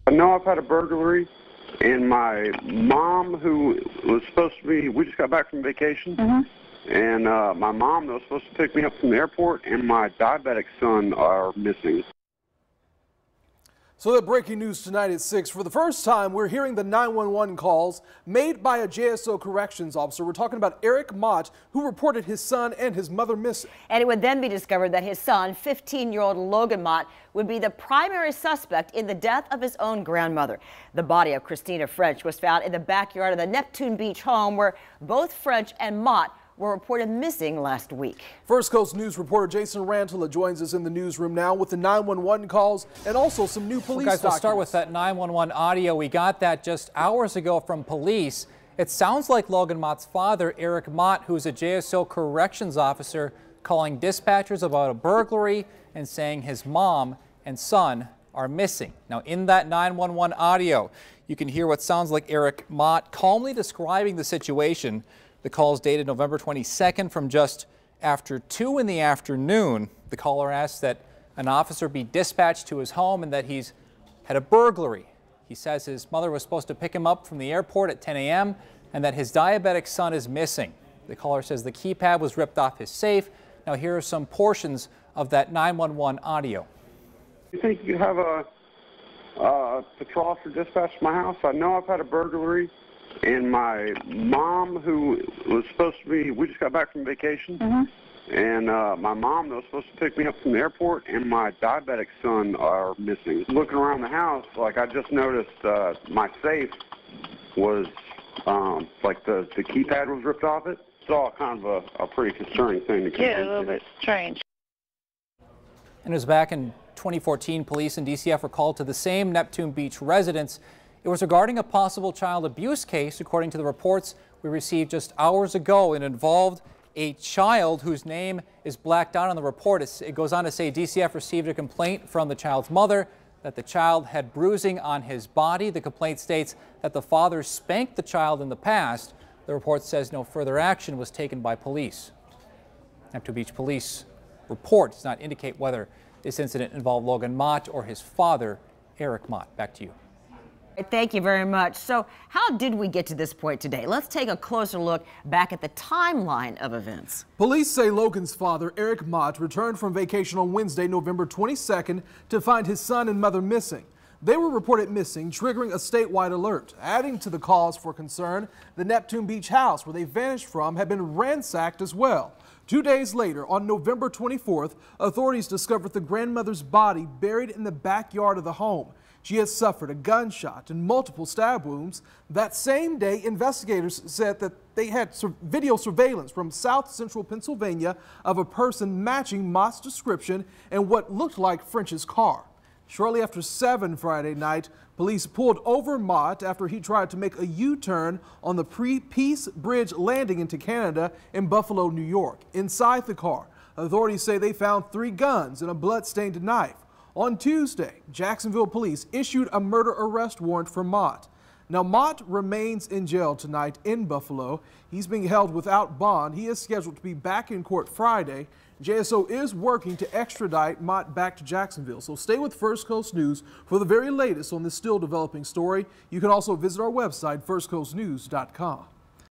I know I've had a burglary, and my mom, who was supposed to be, we just got back from vacation, and my mom that was supposed to pick me up from the airport, and my diabetic son are missing. So that breaking news tonight at 6. For the first time, we're hearing the 911 calls made by a JSO corrections officer. We're talking about Eric Mott, who reported his son and his mother missing. And it would then be discovered that his son, 15-year-old Logan Mott, would be the primary suspect in the death of his own grandmother. The body of Christina French was found in the backyard of the Neptune Beach home where both French and Mott were reported missing last week. First Coast News reporter Jason Rantala joins us in the newsroom now with the 911 calls and also some new police documents. Guys, we'll start with that 911 audio. We got that just hours ago from police. It sounds like Logan Mott's father, Eric Mott, who's a JSO corrections officer, calling dispatchers about a burglary and saying his mom and son are missing. Now, in that 911 audio, you can hear what sounds like Eric Mott calmly describing the situation. The call is dated November 22nd from just after 2 in the afternoon. The caller asks that an officer be dispatched to his home and that he's had a burglary. He says his mother was supposed to pick him up from the airport at 10 a.m. and that his diabetic son is missing. The caller says the keypad was ripped off his safe. Now here are some portions of that 911 audio. You think you have a patrol officer dispatched to my house? I know I've had a burglary. And my mom, who was supposed to be, we just got back from vacation, and my mom that was supposed to pick me up from the airport, and my diabetic son are missing. Looking around the house, like I just noticed my safe was, like the keypad was ripped off it. It's all kind of a pretty concerning thing to keep. Yeah, a little bit strange. And it was back in 2014, police and DCF were called to the same Neptune Beach residence. It was regarding a possible child abuse case, according to the reports we received just hours ago. It involved a child whose name is blacked out on the report. It goes on to say DCF received a complaint from the child's mother that the child had bruising on his body. The complaint states that the father spanked the child in the past. The report says no further action was taken by police. Neptune Beach Police report does not indicate whether this incident involved Logan Mott or his father, Eric Mott. Back to you. Thank you very much. So how did we get to this point today? Let's take a closer look back at the timeline of events. Police say Logan's father, Eric Mott, returned from vacation on Wednesday, November 22nd, to find his son and mother missing. They were reported missing, triggering a statewide alert. Adding to the cause for concern, the Neptune Beach house where they vanished from had been ransacked as well. 2 days later, on November 24th, authorities discovered the grandmother's body buried in the backyard of the home. She had suffered a gunshot and multiple stab wounds. That same day, investigators said that they had video surveillance from South Central Pennsylvania of a person matching Mott's description and what looked like French's car. Shortly after 7 Friday night, police pulled over Mott after he tried to make a U-turn on the Peace Bridge landing into Canada in Buffalo, New York. Inside the car, authorities say they found 3 guns and a blood-stained knife. On Tuesday, Jacksonville police issued a murder arrest warrant for Mott. Now, Mott remains in jail tonight in Buffalo. He's being held without bond. He is scheduled to be back in court Friday. JSO is working to extradite Mott back to Jacksonville. So stay with First Coast News for the very latest on this still developing story. You can also visit our website, firstcoastnews.com.